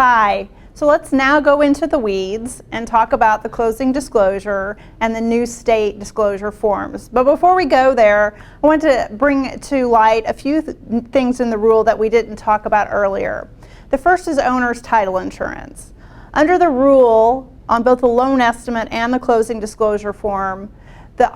Hi. So let's now go into the weeds and talk about the closing disclosure and the new state disclosure forms. But before we go there, I want to bring to light a few things in the rule that we didn't talk about earlier. The first is owner's title insurance. Under the rule, on both the loan estimate and the closing disclosure form, the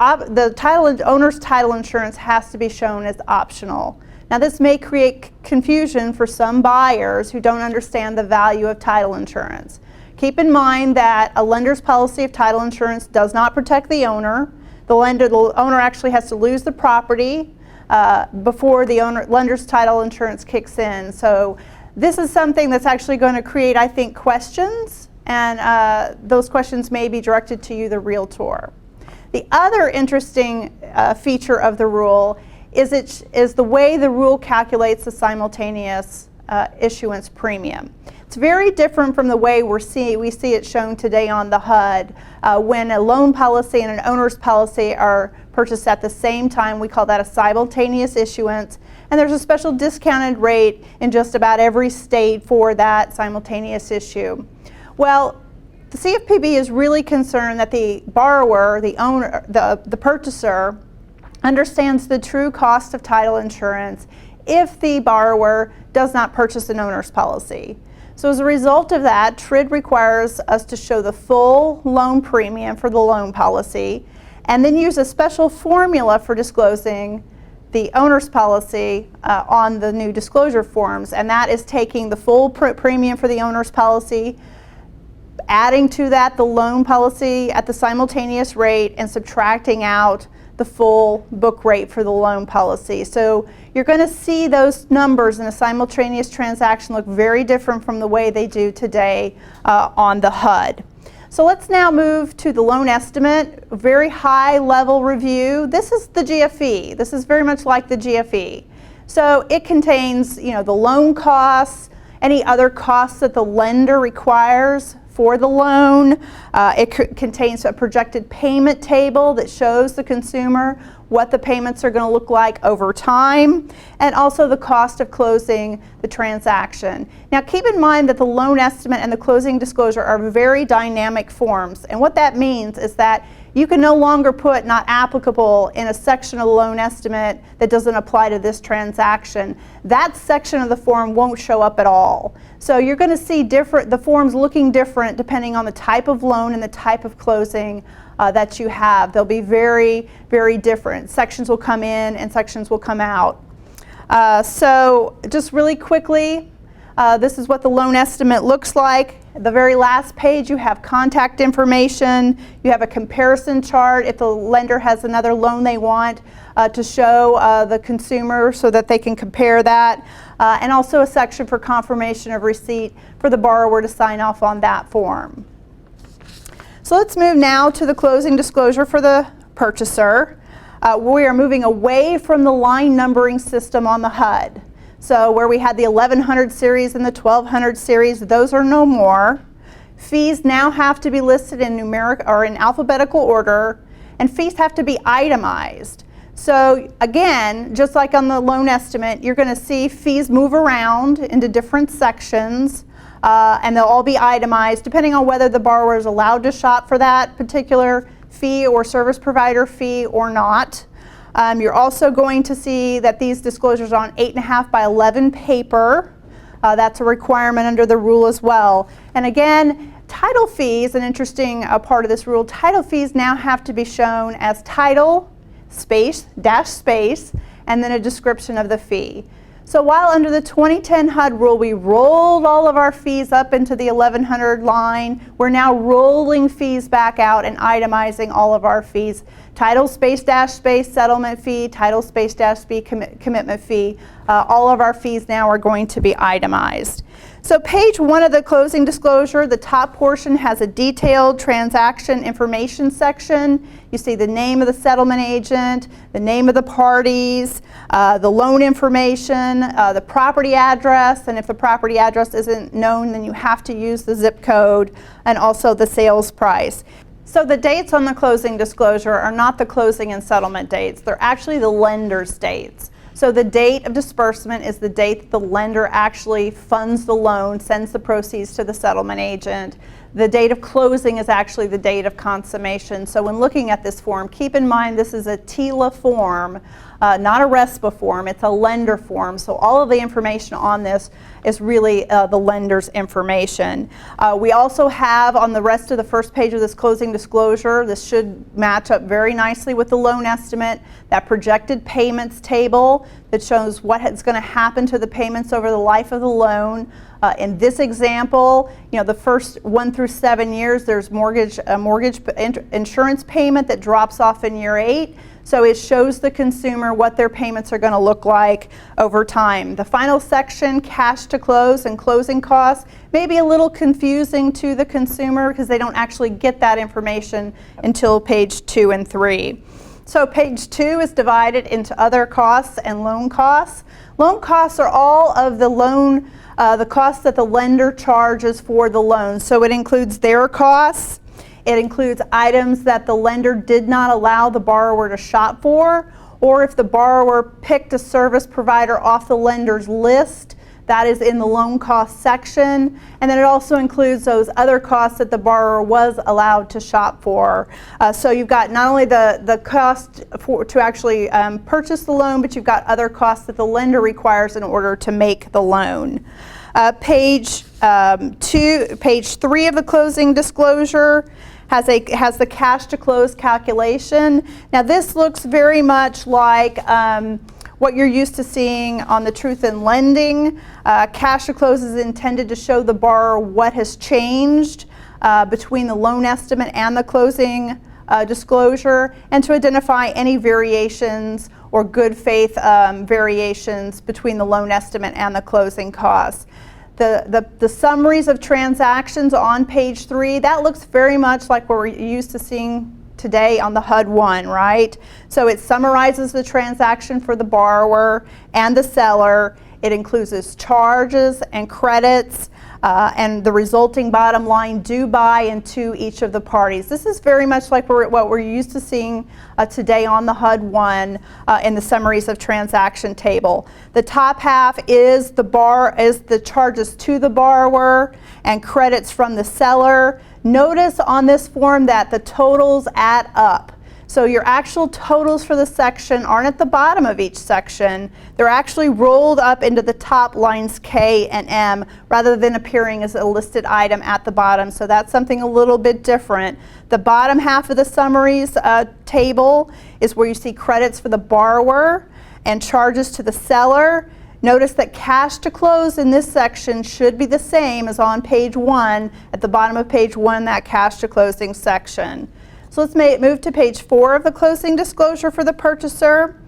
owner's title insurance has to be shown as optional. Now this may create confusion for some buyers who don't understand the value of title insurance. Keep in mind that a lender's policy of title insurance does not protect the owner. The owner actually has to lose the property before the lender's title insurance kicks in. So this is something that's actually going to create, I think, questions, and those questions may be directed to you, the realtor. The other interesting feature of the rule is the way the rule calculates the simultaneous issuance premium. It's very different from the way we see it shown today on the HUD. When a loan policy and an owner's policy are purchased at the same time, we call that a simultaneous issuance, and there's a special discounted rate in just about every state for that simultaneous issue. Well, the CFPB is really concerned that the borrower, the owner, the purchaser, understands the true cost of title insurance if the borrower does not purchase an owner's policy. So as a result of that, TRID requires us to show the full loan premium for the loan policy and then use a special formula for disclosing the owner's policy on the new disclosure forms, and that is taking the full premium for the owner's policy, adding to that the loan policy at the simultaneous rate, and subtracting out the full book rate for the loan policy. So you're going to see those numbers in a simultaneous transaction look very different from the way they do today on the HUD. So let's now move to the loan estimate, a very high level review. This is the GFE. This is very much like the GFE. So it contains, the loan costs, any other costs that the lender requires for the loan. It contains a projected payment table that shows the consumer what the payments are going to look like over time, and also the cost of closing the transaction. Now keep in mind that the loan estimate and the closing disclosure are very dynamic forms, and what that means is that you can no longer put not applicable in a section of the loan estimate that doesn't apply to this transaction. That section of the form won't show up at all. So you're going to see the forms looking different depending on the type of loan and the type of closing that you have. They'll be very, very different. Sections will come in and sections will come out. So just really quickly, this is what the loan estimate looks like. At the very last page, you have contact information. You have a comparison chart if the lender has another loan they want to show the consumer so that they can compare that. And also a section for confirmation of receipt for the borrower to sign off on that form. So let's move now to the closing disclosure for the purchaser. We are moving away from the line numbering system on the HUD. So where we had the 1100 series and the 1200 series, those are no more. Fees now have to be listed in numeric or in alphabetical order, and fees have to be itemized. So again, just like on the loan estimate, you're going to see fees move around into different sections, and they'll all be itemized depending on whether the borrower is allowed to shop for that particular fee or service provider fee or not. You're also going to see that these disclosures are on 8.5 by 11 paper. That's a requirement under the rule as well. And again, title fees, an interesting part of this rule, title fees now have to be shown as title, space, dash space, and then a description of the fee. So while under the 2010 HUD rule we rolled all of our fees up into the 1100 line, we're now rolling fees back out and itemizing all of our fees. Title space dash space settlement fee, title space dash fee commitment fee. All of our fees now are going to be itemized. So page 1 of the closing disclosure, the top portion has a detailed transaction information section. You see the name of the settlement agent, the name of the parties, the loan information, the property address, and if the property address isn't known, then you have to use the zip code, and also the sales price. So the dates on the closing disclosure are not the closing and settlement dates. They're actually the lender's dates. So the date of disbursement is the date that the lender actually funds the loan, sends the proceeds to the settlement agent. The date of closing is actually the date of consummation. So when looking at this form, keep in mind this is a TILA form, not a RESPA form, it's a lender form. So all of the information on this is really the lender's information. We also have on the rest of the first page of this closing disclosure, this should match up very nicely with the loan estimate, that projected payments table that shows what is going to happen to the payments over the life of the loan. In this example, the first 1 through 7 years, there's a mortgage insurance payment that drops off in year 8. So it shows the consumer what their payments are going to look like over time. The final section, cash to close and closing costs, may be a little confusing to the consumer because they don't actually get that information until page 2 and 3. So page 2 is divided into other costs and loan costs. Loan costs are all of the loan the costs that the lender charges for the loan. So it includes their costs, it includes items that the lender did not allow the borrower to shop for, or if the borrower picked a service provider off the lender's list, that is in the loan cost section. And then it also includes those other costs that the borrower was allowed to shop for. So you've got not only the cost to actually purchase the loan, but you've got other costs that the lender requires in order to make the loan. Page 3 of the closing disclosure has the cash to close calculation. Now this looks very much like what you're used to seeing on the truth in lending. Cash to close is intended to show the borrower what has changed between the loan estimate and the closing disclosure, and to identify any variations or good faith variations between the loan estimate and the closing costs. The summaries of transactions on page 3, that looks very much like what we're used to seeing today on the HUD-1, right? So it summarizes the transaction for the borrower and the seller. It includes its charges and credits and the resulting bottom line due by and to each of the parties. This is very much like what we're used to seeing today on the HUD-1 in the summaries of transaction table. The top half is the charges to the borrower and credits from the seller. Notice on this form that the totals add up. So your actual totals for the section aren't at the bottom of each section. They're actually rolled up into the top lines K and M rather than appearing as a listed item at the bottom. So that's something a little bit different. The bottom half of the summaries table is where you see credits for the borrower and charges to the seller. Notice that cash to close in this section should be the same as on page 1, at the bottom of page 1, that cash to closing section. So let's move to page 4 of the closing disclosure for the purchaser.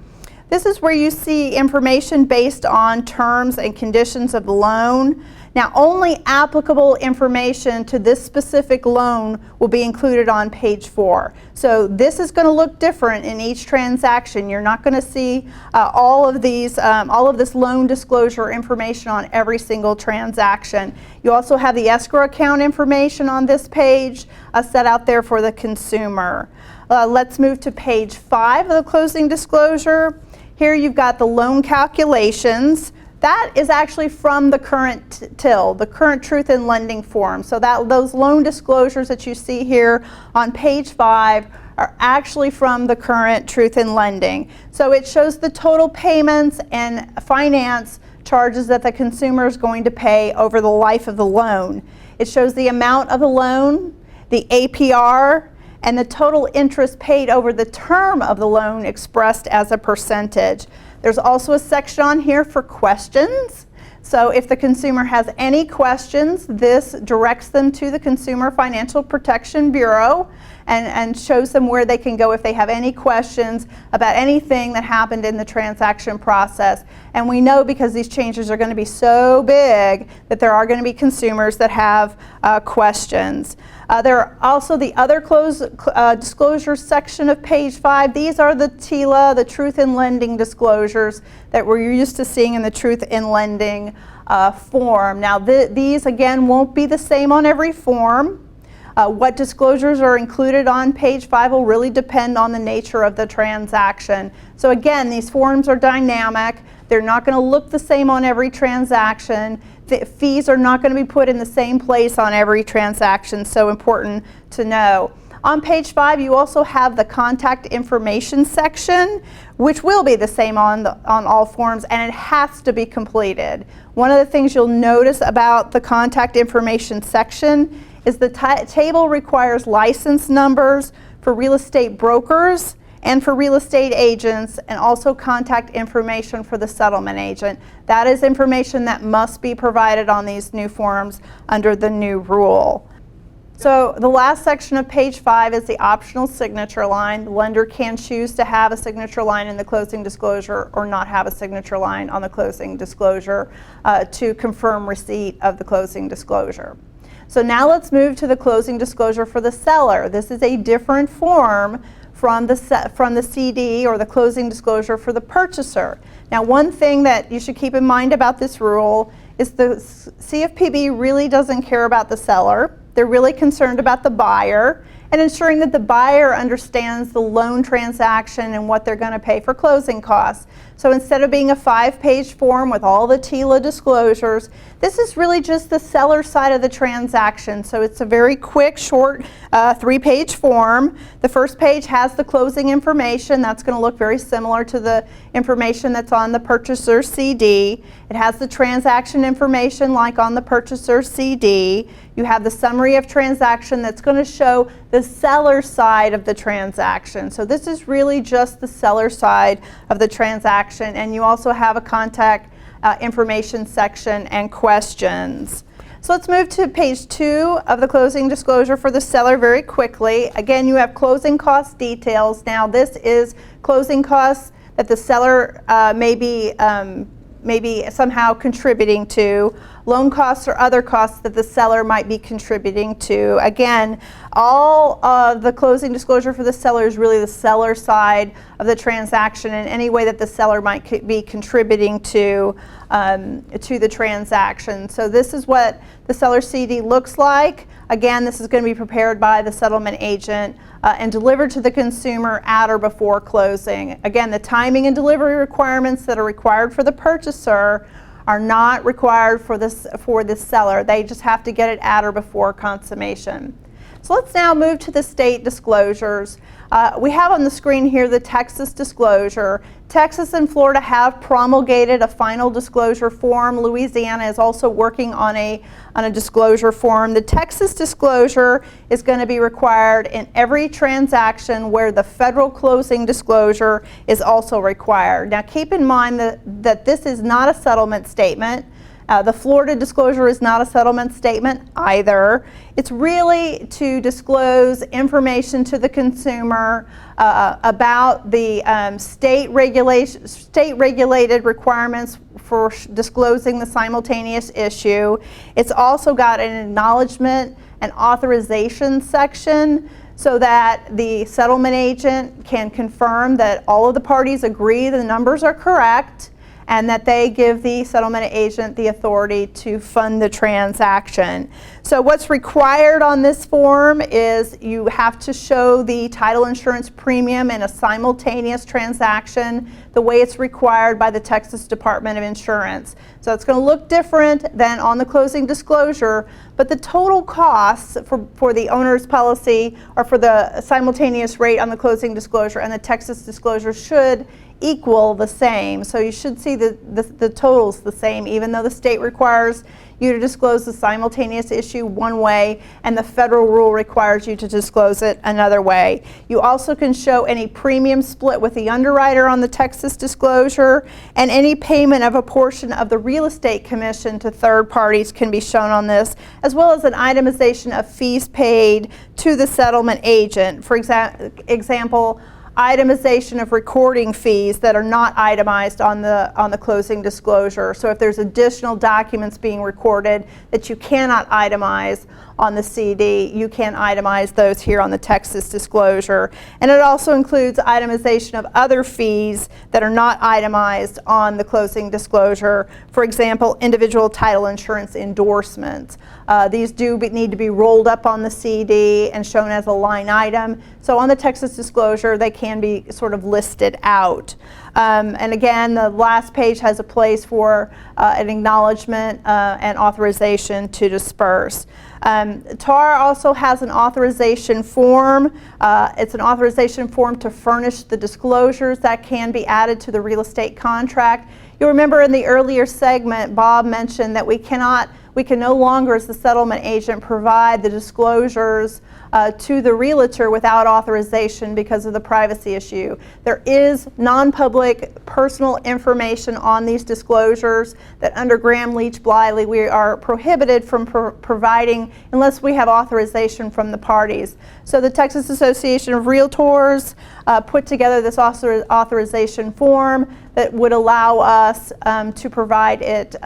This is where you see information based on terms and conditions of the loan. Now, only applicable information to this specific loan will be included on page 4. So this is going to look different in each transaction. You're not going to see all of this loan disclosure information on every single transaction. You also have the escrow account information on this page set out there for the consumer. Let's move to page 5 of the closing disclosure. Here you've got the loan calculations. That is actually from the current TIL, the current truth in lending form. So those loan disclosures that you see here on page 5 are actually from the current truth in lending. So it shows the total payments and finance charges that the consumer is going to pay over the life of the loan. It shows the amount of the loan, the APR, and the total interest paid over the term of the loan expressed as a percentage. There's also a section on here for questions. So if the consumer has any questions, this directs them to the Consumer Financial Protection Bureau and shows them where they can go if they have any questions about anything that happened in the transaction process. And we know, because these changes are going to be so big, that there are going to be consumers that have questions. There are also the other disclosure section of page 5. These are the TILA, the Truth in Lending disclosures that we're used to seeing in the Truth in Lending form. Now these again won't be the same on every form. What disclosures are included on page 5 will really depend on the nature of the transaction. So again, these forms are dynamic. They're not going to look the same on every transaction. The fees are not going to be put in the same place on every transaction, so important to know. On page 5, you also have the contact information section, which will be the same on all forms, and it has to be completed. One of the things you'll notice about the contact information section is the table requires license numbers for real estate brokers and for real estate agents, and also contact information for the settlement agent. That is information that must be provided on these new forms under the new rule. So the last section of page 5 is the optional signature line. The lender can choose to have a signature line in the closing disclosure or not have a signature line on the closing disclosure to confirm receipt of the closing disclosure. So now let's move to the closing disclosure for the seller. This is a different form from the CD or the closing disclosure for the purchaser. Now, one thing that you should keep in mind about this rule is the CFPB really doesn't care about the seller. They're really concerned about the buyer and ensuring that the buyer understands the loan transaction and what they're going to pay for closing costs. So instead of being a 5-page form with all the TILA disclosures, this is really just the seller side of the transaction. So it's a very quick, short 3-page form. The first page has the closing information. That's going to look very similar to the information that's on the purchaser CD. It has the transaction information like on the purchaser CD. You have the summary of transaction that's going to show the seller side of the transaction. So this is really just the seller side of the transaction. And you also have a contact information section and questions. So let's move to page 2 of the closing disclosure for the seller very quickly. Again, you have closing cost details. Now this is closing costs that the seller may be somehow contributing to, loan costs or other costs that the seller might be contributing to. Again, all of the closing disclosure for the seller is really the seller side of the transaction in any way that the seller might be contributing to the transaction. So this is what the seller CD looks like. Again, this is going to be prepared by the settlement agent and delivered to the consumer at or before closing. Again, the timing and delivery requirements that are required for the purchaser are not required for the seller. They just have to get it at or before consummation. So let's now move to the state disclosures. We have on the screen here the Texas disclosure. Texas and Florida have promulgated a final disclosure form. Louisiana is also working on a disclosure form. The Texas disclosure is going to be required in every transaction where the federal closing disclosure is also required. Now keep in mind that this is not a settlement statement. The Florida disclosure is not a settlement statement either. It's really to disclose information to the consumer about the state regulated requirements for disclosing the simultaneous issue. It's also got an acknowledgement and authorization section so that the settlement agent can confirm that all of the parties agree the numbers are correct, and that they give the settlement agent the authority to fund the transaction. So what's required on this form is you have to show the title insurance premium in a simultaneous transaction the way it's required by the Texas Department of Insurance. So it's going to look different than on the closing disclosure, but the total costs for the owner's policy or for the simultaneous rate on the closing disclosure and the Texas disclosure should equal the same. So you should see the totals the same, even though the state requires you to disclose the simultaneous issue one way and the federal rule requires you to disclose it another way. You also can show any premium split with the underwriter on the Texas disclosure, and any payment of a portion of the real estate commission to third parties can be shown on this, as well as an itemization of fees paid to the settlement agent. For example, itemization of recording fees that are not itemized on the closing disclosure. So if there's additional documents being recorded that you cannot itemize on the CD. You can itemize those here on the Texas disclosure. And it also includes itemization of other fees that are not itemized on the closing disclosure. For example, individual title insurance endorsements. These do need to be rolled up on the CD and shown as a line item. So on the Texas disclosure, they can be sort of listed out. And again, the last page has a place for an acknowledgement and authorization to disperse. TAR also has an authorization form. It's an authorization form to furnish the disclosures that can be added to the real estate contract. You'll remember in the earlier segment, Bob mentioned that we can no longer, as the settlement agent, provide the disclosures to the realtor without authorization because of the privacy issue. There is non-public personal information on these disclosures that under Graham-Leach-Bliley we are prohibited from providing unless we have authorization from the parties. So the Texas Association of Realtors put together this authorization form that would allow us to provide it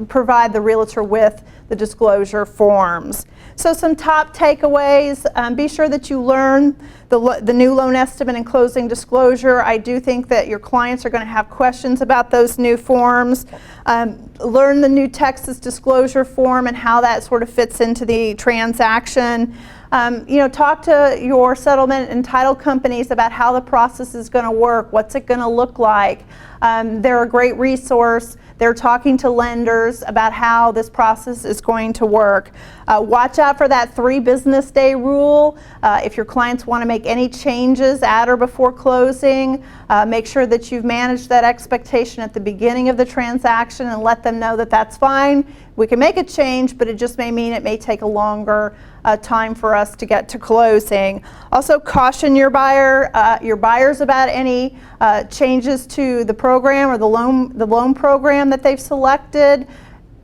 provide the realtor with the disclosure forms. So some top takeaways, be sure that you learn the new loan estimate and closing disclosure. I do think that your clients are going to have questions about those new forms. Learn the new Texas disclosure form and how that sort of fits into the transaction. Talk to your settlement and title companies about how the process is going to work. What's it going to look like? They're a great resource. They're talking to lenders about how this process is going to work. Watch out for that 3 business day rule. If your clients want to make any changes at or before closing, make sure that you've managed that expectation at the beginning of the transaction and let them know that that's fine. We can make a change, but it just may mean it may take a longer time for us to get to closing. Also, caution your buyers about any changes to the program or the loan program that they've selected.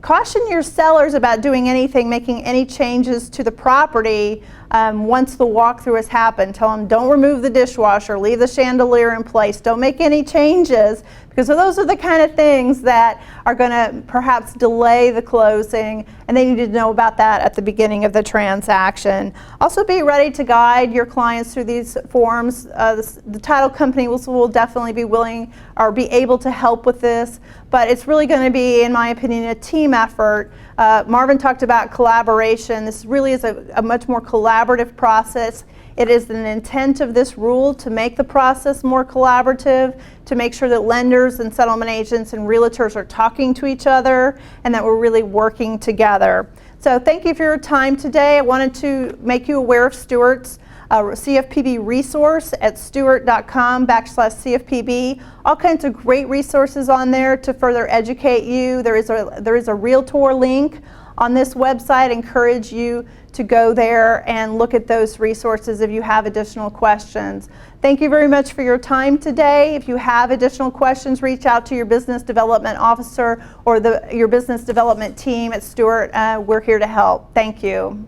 Caution your sellers about doing anything, making any changes to the property once the walkthrough has happened. Tell them don't remove the dishwasher, leave the chandelier in place, don't make any changes, because those are the kind of things that are going to perhaps delay the closing, and they need to know about that at the beginning of the transaction. Also, be ready to guide your clients through these forms. The title company will definitely be willing or be able to help with this, but it's really going to be, in my opinion, a team effort. Marvin talked about collaboration. This really is a much more collaborative process. It is an intent of this rule to make the process more collaborative, to make sure that lenders and settlement agents and realtors are talking to each other and that we're really working together. So thank you for your time today. I wanted to make you aware of Stewart's CFPB resource at stewart.com/CFPB. All kinds of great resources on there to further educate you. There is a Realtor link on this website. I encourage you to go there and look at those resources if you have additional questions. Thank you very much for your time today. If you have additional questions, reach out to your business development officer or your business development team at Stewart. We're here to help. Thank you.